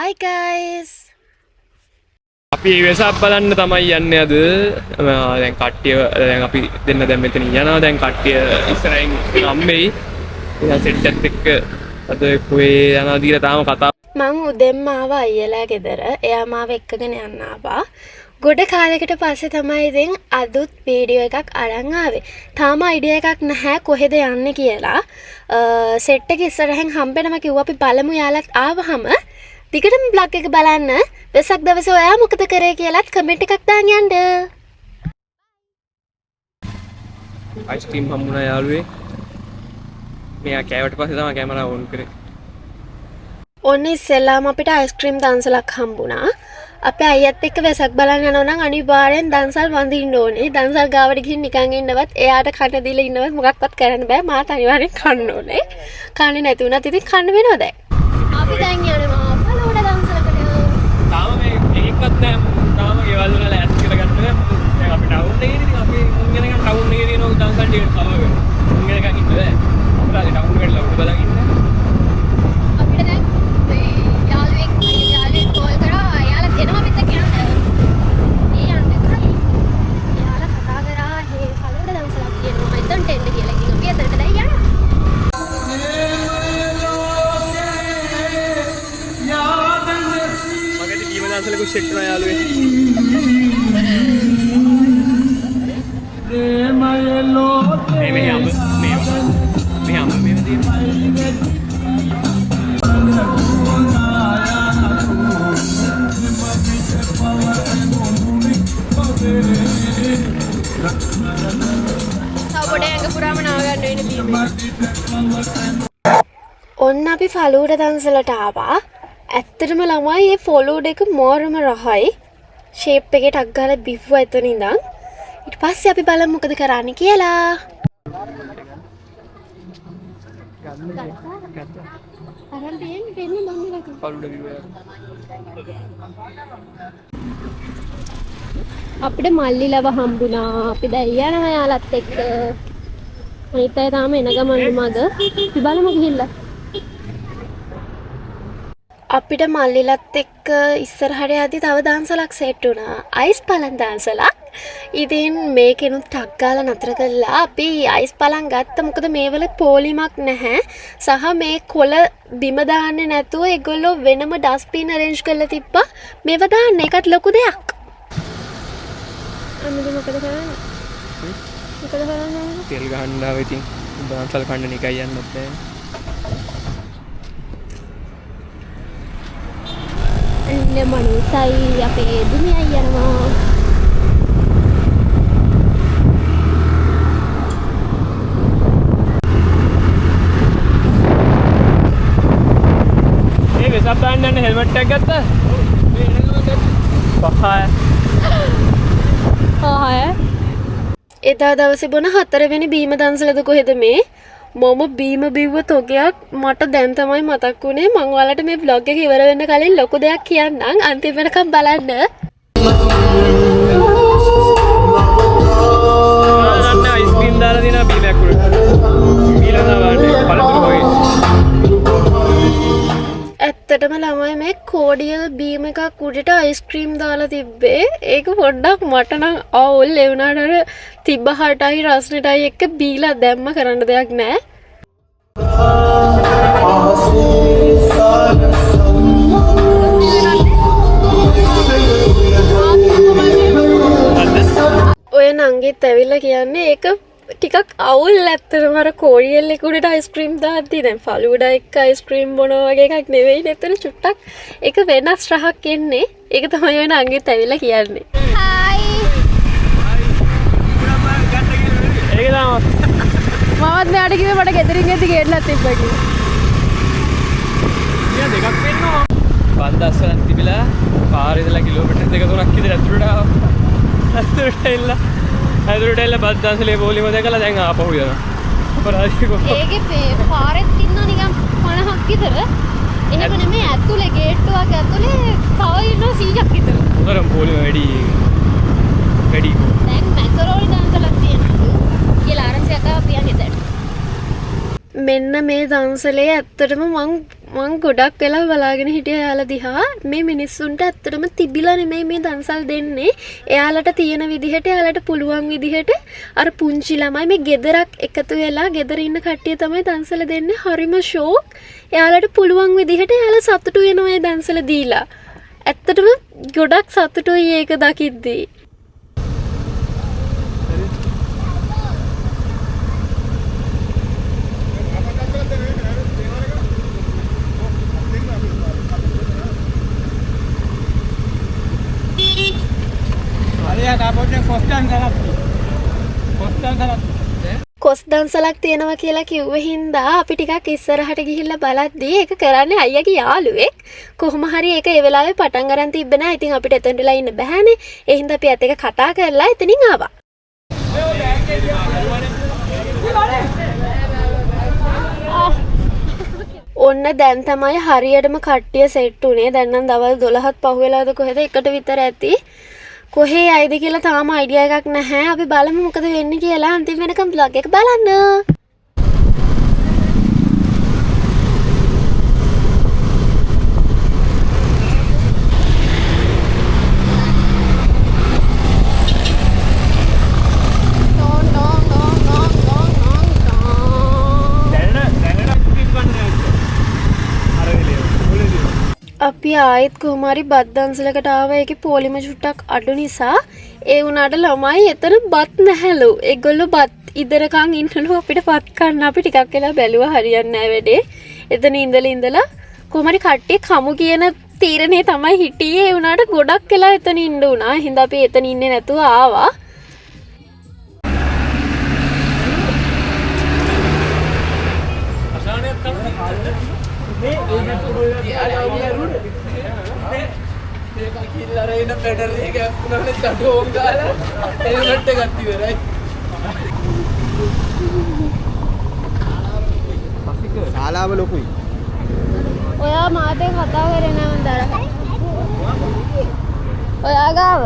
Hi guys. අපි වෙසක් බලන්න තමයි යන්නේ අද. දැන් කට්ටිය දැන් අපි දෙන්න දැන් මෙතන යනවා. දැන් කට්ටිය ඉස්සරහින් අම්මෙයි. එයා සෙට් එකත් එක්ක අද කොහේ යනවා කියලා තාම කතා. මං උදෙන්ම ආවා අයියලා ගෙදර. එයා මාව එක්කගෙන යන්න ආවා. ගොඩ කාලයකට පස්සේ තමයි ඉතින් අලුත් වීඩියෝ එකක් අරන් ආවේ. තාම අයිඩියා එකක් නැහැ කොහෙද යන්නේ කියලා. සෙට් එක ඉස්සරහින් හම්බෙනම කිව්වා අපි බලමු යාලත් ආවහම. දිගටම බ්ලොග් එක බලන්න. වෙසක් දවසේ ඔයා මොකද කරේ කියලාත් කමෙන්ට් එකක් දාන්න යන්න. අයිස්ක්‍රීම් හම්බුණා යාළුවේ. මෙයා කෑවට පස්සේ තමයි කැමරාව ඔන් කරේ. ඔන්න ඉස්සෙල්ලාම අපිට අයිස්ක්‍රීම් දන්සලක් හම්බුණා. අපේ අයියත් එක්ක වෙසක් බලන්න යනවා නම් අනිවාර්යෙන් දන්සල් වඳින්න ඕනේ. දන්සල් ගාවට ගිහින් නිකන් ඉන්නවත් එයාට කන්න දීලා ඉන්නවත් මොකක්වත් කරන්න බෑ. මාත් අනිවාර්යෙන් කන්න ඕනේ. කන්නේ නැති වුණත් ඉතින් කන්න වෙනවා දැන්. අපි දැන් යනවා පළෝඩ දන්සලකට. තාම මේ එකෙක්වත් නැහැ. තාම ගෙවල් වල ලෑස්ති කරගන්න බෑ. දැන් අපි ටවුන් එකේ ඉතින් අපි මුංගෙන ගන්න ටවුන් එකේ තියෙන දන්සල් ටික කවගෙන. මුංගෙන එකක් ඉන්න බෑ. අපිට ටවුන් එකට ලවුඩ බලන් ඉන්න. අපිට දැන් මේ යාළුවෙක් කෝල් කරා. යාළුවා දෙනවා මෙතන යන්න. ඒ යන්න කලින් යාළුවා කතා කරා හේ පළෝඩ දන්සලක් තියෙනවා. එතනට එන්න කියලා. ඉතින් අපි එතනට දැන් යනවා. දන්සලක සෙට් කරන යාළුවේ. මේ අම්ම ඔන්න අපි ෆලූඩ දන්සලට ආවා. ඇත්තටම ළමයි මේ ෆොලූඩ් එක මෝරම රහයි. ෂේප් එකේ ටක් ගාලා බිව්වා එතන ඉඳන්. ඊට පස්සේ අපි බලමු මොකද කරන්න කියලා. අරන් දෙන්න මම ෆලූඩ බිව්වා. අපිට මල්ලි ලව හම්බුණා. අපි දැන් යනවා යාලත් එක්ක. අනිත් අය තාම එන ගමන් මග. අපි බලමු ගිහිල්ලා. අපිට මල්ලිලත් එක්ක ඉස්සරහට යද්දි තව දන්සලක් සෙට් වුණා. අයිස් පලන් දන්සලක්. ඉතින් මේකෙනුත් ටක් ගාලා නතර කළා. අපි අයිස් පලන් ගත්ත මොකද මේවල පොලිමක් නැහැ. සහ මේ කොළ බිම දාන්නේ නැතුව ඒගොල්ලෝ වෙනම ඩස්ට්බින් අරේන්ජ් කරලා තිබ්බා. මේව දාන්න ඒකත් ලොකු දෙයක්. අම්මද මොකද කරන්නේ? මොකද කරන්නේ? තෙල් ගහන්න ආව ඉතින් දන්සල් කන්න නිකයි යන්නත් බෑ. එන්න මනුසයි අපේ දුමියයි යනවා. මේ වෙසක් දාන්න යන හෙල්මට් එකක් ගත්තා? මේ හෙල්මට් එක පහය. එදා දවසේ බොන 4 වෙනි බීම දන්සලද කොහෙද මේ? මම බීම බිව්ව තොගයක් මට දැන් තමයි මතක් වුණේ. මම ඔයාලට මේ vlog එක ඉවර වෙන්න කලින් ලොකු දෙයක් කියන්නම්. අන්තිම වෙනකම් බලන්න. අන්න අයිස්ක්‍රීම් දාලා දිනා බීමයක් උඩ. ඊළඟ වාඩි පළතුරු වගේ. ඇත්තටම ළමයි මේ කෝඩියල් බීම එකක් උඩට අයිස්ක්‍රීම් දාලා තිබ්බේ. ඒක පොඩ්ඩක් මට නම් අවුල්. ඒ වුණාට අර තිබ්බ හටයි රස්නෙටයි එක්ක බීලා දැම්ම කරන්න දෙයක් නැහැ. ඔය නංගිත් ඇවිල්ලා කියන්නේ ඒක ටිකක් අවුල්. ඇත්තටම අර කෝඩියල් එක උඩට අයිස්ක්‍රීම් දාද්දි දැන් ෆලූඩා එක්ක අයිස්ක්‍රීම් බොනවා වගේ එකක් නෙවෙයි. එතන චුට්ටක් ඒක වෙනස් රහක් එන්නේ. ඒක තමයි ඔය නංගිත් ඇවිල්ලා කියන්නේ. හායි. ඒක තමයි. මමත් මෙයාට කිව්වේ මට ගෙදරින් එද්දි ගේන්නත් තිබ්බා කියලා. මෙයා දෙකක් වෙන්නවා. බන්දස්සලක් තිබිලා පාරේ ඉඳලා කිලෝමීටර් 2-3ක් විතර ඇතුළට ආවා. ඇතුළට එල්ල බස් දන්සලේ පොලිම දැකලා දැන් ආපහු යනවා. අපරාධික. ඒකේ පාරෙත් ඉන්නවා නිකන් 50ක් විතර. එහෙම නෙමෙයි ඇතුලේ ගේට්ටුවක් ඇතුලේ තව ඉන්නවා 100ක් විතර. උතරම් පොලිම වැඩි. දැන් මැකරෝනි දන්සලක් තියෙනවා. කියලා ආරංචියක් ආවා පියන් ගෙදරට. මෙන්න මේ දන්සලේ ඇත්තටම මං ගොඩක් වෙලා බලාගෙන හිටියා එයාලා දිහා. මේ මිනිස්සුන්ට ඇත්තටම තිබිලා නෙමෙයි මේ දන්සල් දෙන්නේ. එයාලට තියෙන විදිහට එයාලට පුළුවන් විදිහට අර පුංචි ළමයි මේ ගෙදරක් එකතු වෙලා ගෙදර ඉන්න කට්ටිය තමයි දන්සල දෙන්නේ. හරිම ෂෝක්. එයාලට පුළුවන් විදිහට එයාලා සතුටු වෙනවා ඒ දන්සල දීලා. ඇත්තටම ගොඩක් සතුටුයි ඒක දකිද්දී. කොස් දන්සලක් තියෙනවා කියලා කිව්ව හින්දා අපි ටිකක් ඉස්සරහට ගිහිල්ලා බලද්දී ඒක කරන්නේ අයියාගේ යාළුවෙක්. කොහොම හරි ඒක ඒ වෙලාවේ පටන් ගන්න තිබ්බ නෑ. ඉතින් අපිට එතනටලා ඉන්න බෑනේ. ඒ හින්දා අපි ඇත්ත එක කතා කරලා එතනින් ආවා. ඔන්න දැන් තමයි හරියටම කට්ටිය සෙට් උනේ. දැන් නම් දවල් 12ත් පහුවෙලාද කොහෙද එකට විතර ඇති. කොහේ යයිද කියලා තාම අයිඩියා එකක් නැහැ. අපි බලමු මොකද වෙන්නේ කියලා. අන්තිම වෙනකම් vlog එක බලන්න. අපි ආයෙත් කොහොම හරි බත් දන්සලකට ආවා. ඒකේ පොලිම චුට්ටක් අඩු නිසා ඒ වුණාට ළමයි එතන බත් නැහැලු. ඒගොල්ලෝ බත් ඉදරකන් ඉන්නලු අපිට පත් ගන්න. අපි ටිකක් වෙලා බැලුවා හරියන්නේ නැහැ වැඩේ. එතන ඉඳලා කොහොම හරි කට්ටිය කමු කියන තීරණේ තමයි හිටියේ. ඒ වුණාට ගොඩක් වෙලා එතන ඉන්න උනා. හින්දා අපි එතන ඉන්නේ නැතුව ආවා. ශාලාව ලොකුයි. ඔයා මාතේ කතා කරේ නෑ මන් දර. ඔයා ගාව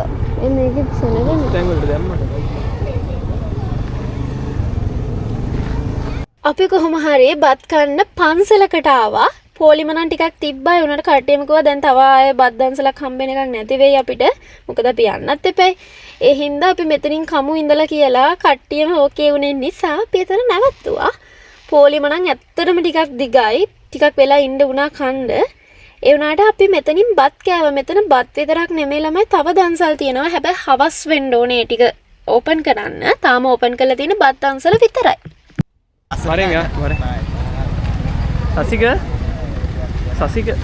මේක සෙනගන්නේ. දැන් වලට දැම්මට. අපි කොහොම හරි බත් කන්න පන්සලකට ආවා. පොලිම නම් ටිකක් තිබ්බා. ඒ උනාට කට්ටියම කිව්වා දැන් තව ආයේ බත් දන්සලක් හම්බෙන එකක් නැති වෙයි අපිට. මොකද අපි යන්නත් එපැයි. ඒ හින්දා අපි මෙතනින් කමු ඉඳලා කියලා කට්ටියම ඕකේ උනේ නිසා අපි එතන නැවතුවා. පොලිම නම් ඇත්තටම ටිකක් දිගයි. ටිකක් වෙලා ඉන්න උනා කන්න. ඒ උනාට අපි මෙතනින් බත් කෑවා. මෙතන බත් විතරක් නෙමෙයි ළමයි තව දන්සල් තියෙනවා. හැබැයි හවස් වෙන්න ඕනේ ටික ඕපන් කරන්න. තාම ඕපන් කරලා තියෙන බත් දන්සල විතරයි. Mari ya, mari. Sasika. Sasika.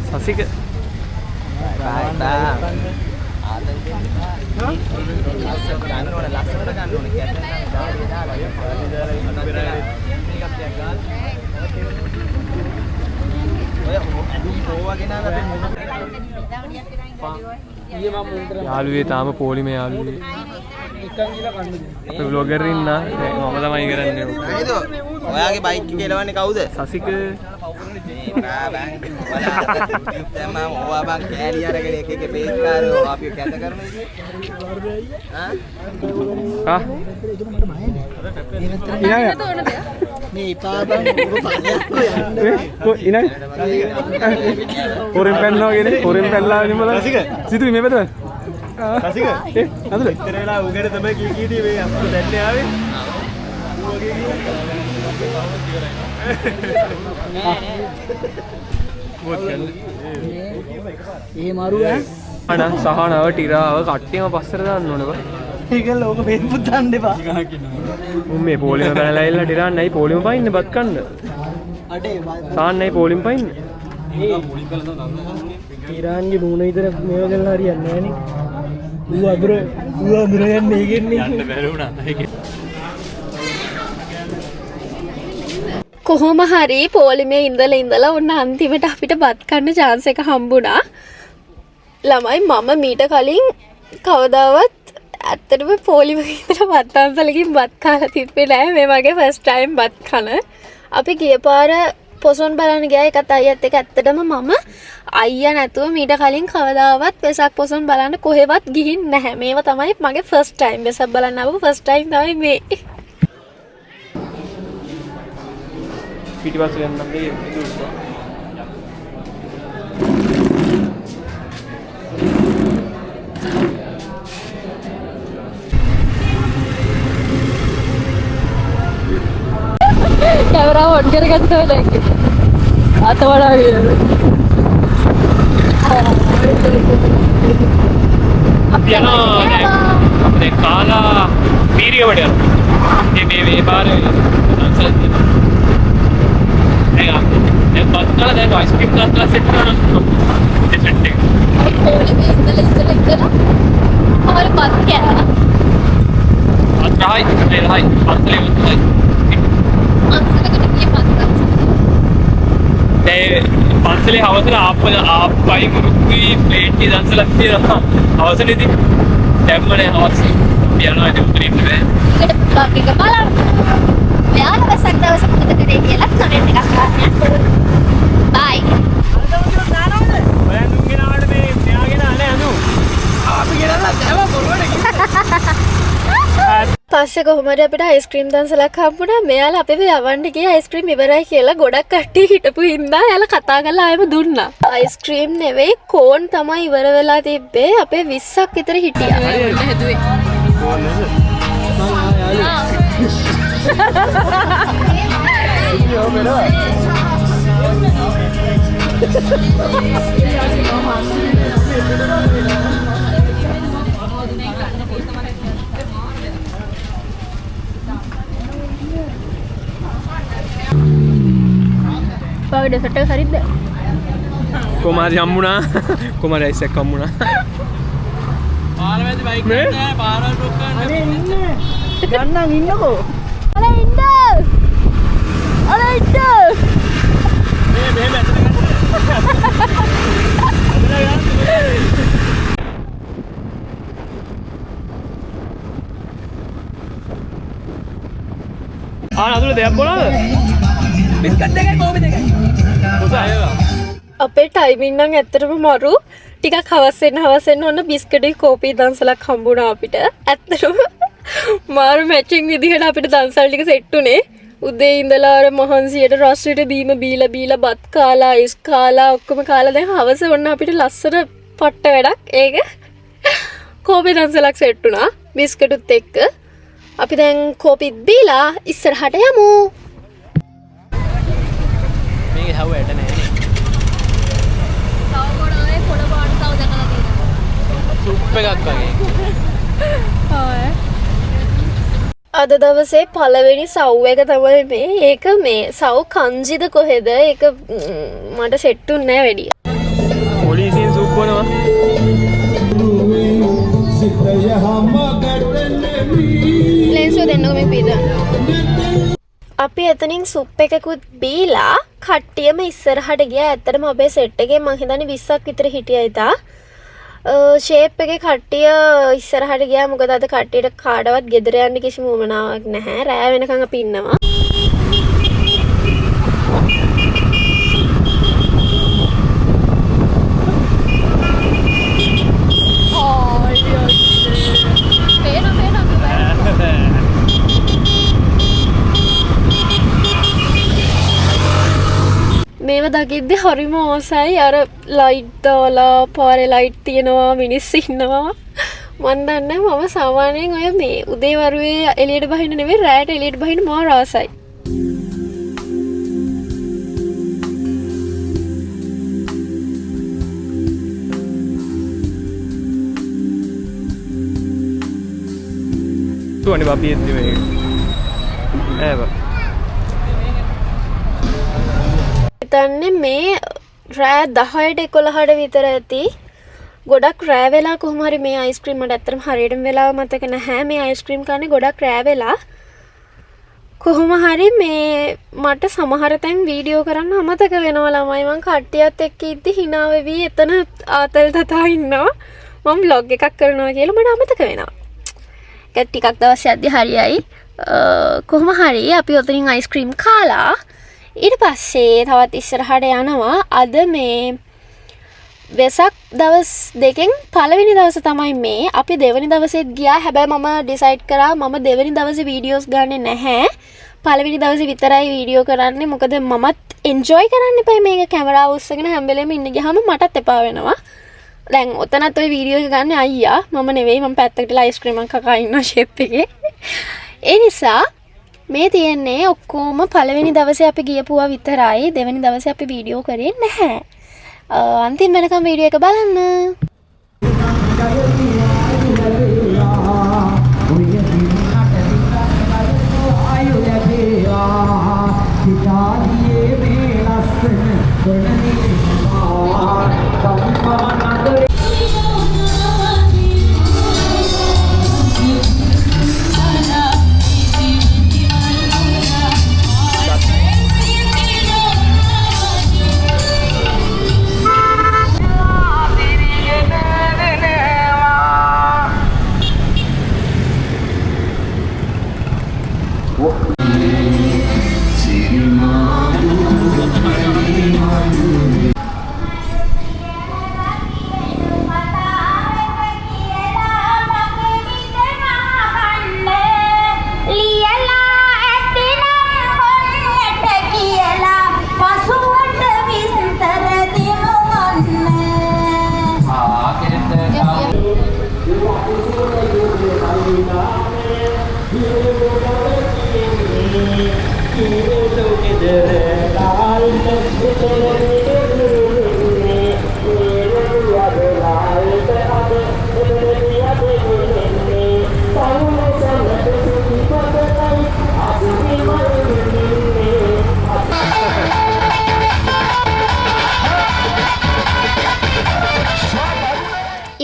Sasika. යාළුවේ තාම පොලිමේ යාළුවේ අපි vlogger ඉන්න මම තමයි කරන්නේ නේද ඔයාගේ බයික් එක එලවන්නේ කවුද සසික දැන් මම ඕවා බං කෑලි අරගෙන එක එක පේස් කාරෝ අපි කැත කරන මේ පාබන් ඔබ පල්ලයක් ඉනයි හොරෙන් පැන්නවා කියන්නේ හොරෙන් පැල්ලා නෙමෙයි රසික සිතුයි මේ පැත්තට රසික අදල ඉතර වෙලා උගර තමයි කී කීටි මේ අප්පු දැන්නේ ආවේ ඌ වගේ මොකද ඒ මරු ඈ අන සහනව ටිරාව කට්ටියම පස්සට දාන්න ඕනේ බා ඒකල ඕක Facebook දාන්න එපා උන් මේ පොලිම බැලලා ඉල්ල ටිරාන් නැයි පොලිම පයින්න බත් කන්න අඩේ සාන් නැයි පොලිම පයින්න ඊරාන්ගේ නූන විතර මේව කරලා හරියන්නේ නැහැ නේ ඌ අඳුර යන්නේ ඒකෙන්නේ යන්න බැරි වුණා ඒකේ කොහොම හරි පොලිමේ ඉඳලා ඔන්න අන්තිමට අපිට බත් කන්න chance එක හම්බුණා. ළමයි මම මීට කලින් කවදාවත් ඇත්තටම පොලිමේ ඉඳලා බත් අන්සලකින් බත් කාලා තිබ්බේ නෑ. මේ වගේ first time බත් කන. අපි ගිය පාර පොසොන් බලන්න ගියා. ඒකත් අයියත් එක්ක ඇත්තටම මම අයියා නැතුව මීට කලින් කවදාවත් වෙසක් පොසොන් බලන්න කොහෙවත් ගිහින් නැහැ. මේවා තමයි මගේ ෆස්ට් ටයිම් වෙසක් බලන්න ආපු ෆස්ට් ටයිම් තමයි මේ. පිටිපස්ස යන්න මේ දුන්නා. කැමරාව ඔන් කරගත්තා නැහැ. අතවඩා ගියා. අපේ කාලා වීරියවට යනවා. මේ පාරේ අන්සල් තියෙනවා. දැන් පත්කල දැන් අයිස්ක්‍රීම් ගත්තා සෙට් කරනවා. සෙට් එක. අවල් පත් කෑවා. අත්‍රායි එලයි පත්ලේ උත්තරයි. අන්සලකට ගියේ පත්. දැන් පන්සලේ හවසට ආප්පයි මුරුක්කුයි ප්ලේට් ටි දන්සලක් තියෙනවා. හවසටදී දැම්මනේ හවස. යනවා ඉතින් උත්තරීම් නෑ. ඒකට බ්ලොග් එක බලන්න. මෙයාලා වෙසක් දවසේ මොකද කරේ කියලා කමෙන්ට් එකක් දාන්න. බයි. පස්සේ කොහොමද අපිට අයිස්ක්‍රීම් දන්සලක් හම්බුණා. මෙයාලා අපිව යවන්න ගියා අයිස්ක්‍රීම් ඉවරයි කියලා ගොඩක් කට්ටිය හිටපු හින්දා එයාලා කතා කරලා ආයෙම දුන්නා. අයිස්ක්‍රීම් නෙවෙයි කෝන් තමයි ඉවර වෙලා තිබ්බේ. අපේ 20ක් විතර හිටියා. හැදුවේ. පාවඩ සට හරිද? කුමාරි හම්බුණා. කුමාරි අයිසක් හම්බුණා. පාරවැදි බයික් නෑ පාරවල් ඩ්‍රොප් කරන්න. අනේ ඉන්නේ. ගන්නම් ඉන්නකෝ. අනේ ඉන්න. අනේ ඉන්න. මේ මෙහෙම ඇතුලට ගන්න. අතුල දෙයක් බොනවද? බිස්කට් එකයි කෝපි දෙකයි. අපේ ටයිමින් නම් ඇත්තටම මරු. ටිකක් හවස් වෙන්න ඔන්න බිස්කට් කෝපි දන්සලක් හම්බුණා අපිට. ඇත්තටම මාරු මැචින් විදිහට අපිට දන්සල් ටික සෙට් උනේ. උදේ ඉඳලා අර මහන්සියට රස්ට්‍රිට බීම බීලා බත් කාලා අයිස් කාලා ඔක්කොම කාලා දැන් හවස ඔන්න අපිට ලස්සන පට්ට වැඩක්. ඒක කෝපි දන්සලක් සෙට් උනා බිස්කටුත් එක්ක. අපි දැන් කෝපිත් බීලා ඉස්සරහට යමු. මේක හැවුවට නෑනේ. සවකොඩේ පොඩ පාට සව දැකලා තියෙනවා. සුප් එකක් වගේ. අද දවසේ පළවෙනි සව් එක තමයි මේ. ඒක මේ සව් කංජිද කොහෙද? ඒක මට සෙට් උන්නේ නැහැ වැඩි. පොලිසියෙන් සුප් බොනවා. ලෙන්සෝ දෙන්නකො මේ පීදා. අපි එතනින් සුප් එකකුත් බීලා කට්ටියම ඉස්සරහට ගියා. ඇත්තටම අපේ සෙට් එකේ මං හිතන්නේ 20ක් විතර හිටියා ඉතා. ෂේප් එකේ කට්ටිය ඉස්සරහට ගියා. මොකද අද කට්ටියට කාඩවත් ගෙදර යන්න කිසිම උවමනාවක් නැහැ. රෑ වෙනකන් අපි ඉන්නවා. මේව දකිද්දි හරිම ඕසයි. අර ලයිට් දාලා පාරේ ලයිට් තියෙනවා මිනිස්සු ඉන්නවා. මන් දන්නේ මම සාමාන්‍යයෙන් ඔය මේ උදේ වරුවේ එළියට බහින්න නෙවෙයි රෑට එළියට බහින්න මාර ආසයි. තුවනේ බබියෙත් නෙවෙයි. හිතන්නේ මේ රෑ 10ට 11ට විතර ඇති. ගොඩක් රෑ වෙලා කොහොම හරි මේ අයිස්ක්‍රීම් මට ඇත්තටම හරියටම වෙලාව මතක නැහැ. මේ අයිස්ක්‍රීම් කන්නේ ගොඩක් රෑ වෙලා. කොහොම හරි මේ මට සමහර තැන් වීඩියෝ කරන්න අමතක වෙනවා. ළමයි මං කට්ටියත් එක්ක ඉද්දි hina වෙවි එතන ආතල් තතා ඉන්නවා. මම vlog එකක් කරනවා කියලා මට අමතක වෙනවා. ඒක ටිකක් දවස් යද්දි හරියයි. කොහොම හරි අපි ඔතනින් අයිස්ක්‍රීම් කාලා ඊට පස්සේ තවත් ඉස්සරහට යනවා. අද මේ වෙසක් දවස් දෙකෙන් පළවෙනි දවස තමයි මේ. අපි දෙවෙනි දවසෙත් ගියා. හැබැයි මම ඩිසයිඩ් කරා මම දෙවෙනි දවසේ වීඩියෝස් ගන්නෙ නැහැ. පළවෙනි දවසේ විතරයි වීඩියෝ කරන්නේ. මොකද මමත් එන්ජොයි කරන්න එපා මේක කැමරාව උස්සගෙන හැම වෙලෙම ඉන්න ගියාම මටත් එපා වෙනවා. දැන් ඔතනත් ওই වීඩියෝ එක ගන්න අයියා. මම නෙවෙයි. මම පැත්තකට අයිස්ක්‍රීම් එකක් කකා ඉන්න ෂේප් එකේ. ඒ නිසා මේ තියෙන්නේ ඔක්කොම පළවෙනි දවසේ අපි ගියපුවා විතරයි. දෙවෙනි දවසේ අපි වීඩියෝ කරේ නැහැ. අන්තිම වෙනකම් වීඩියෝ එක බලන්න.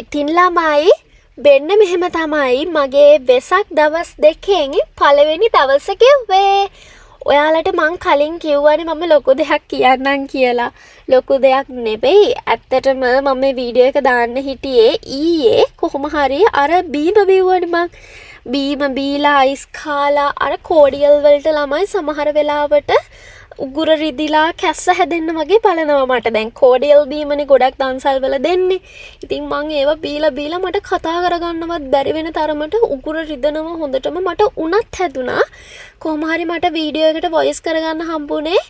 ඉතින් ළමයි බෙන්න මෙහෙම තමයි මගේ වෙසක් දවස් දෙකෙන් පළවෙනි දවස කිව්වේ. ඔයාලට මං කලින් කිව්වනේ මම ලොකු දෙයක් කියන්නම් කියලා. ලොකු දෙයක් නෙවෙයි. ඇත්තටම මම මේ වීඩියෝ එක දාන්න හිටියේ ඊයේ කොහොම හරි අර බීම බිව්වනේ මං. බීම බීලා අයිස් කාලා අර කෝඩියල් වලට ළමයි සමහර වෙලාවට උගුර රිදිලා කැස්ස හැදෙන්න වගේ බලනවා මට. දැන් කෝඩියල් බීමනේ ගොඩක් දන්සල් වල දෙන්නේ. ඉතින් මං ඒව බීලා මට කතා කරගන්නවත් බැරි වෙන තරමට උගුර රිදෙනවා හොඳටම මට උනත් හැදුනා. කොහොම හරි මට වීඩියෝ එකට වොයිස් කරගන්න හම්බුනේ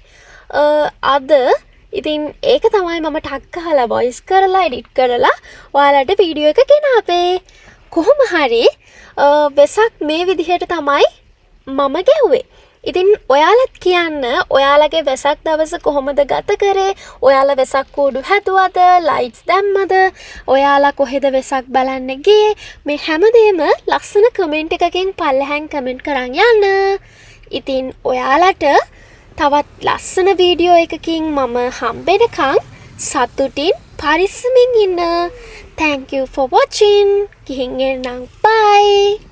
අද. ඉතින් ඒක තමයි මම ටක් ගහලා වොයිස් කරලා එඩිට් කරලා ඔයාලට වීඩියෝ එක ගෙනාවේ. කොහොම හරි වෙසක් මේ විදිහට තමයි මම ගෙව්වේ. ඉතින් ඔයාලත් කියන්න ඔයාලගේ වෙසක් දවස කොහොමද ගත කරේ? ඔයාලා වෙසක් කූඩු හැදුවද? ලයිට්ස් දැම්මද? ඔයාලා කොහෙද වෙසක් බලන්න ගියේ? මේ හැමදේම ලස්සන කමෙන්ට් එකකින් පල්ලෙහාන් කමෙන්ට් කරන් යන්න. ඉතින් ඔයාලට තවත් ලස්සන වීඩියෝ එකකින් මම හම්බෙනකන් සතුටින් පරිස්සමින් ඉන්න. Thank you for watching. ගිහින් එන්නම්. Bye.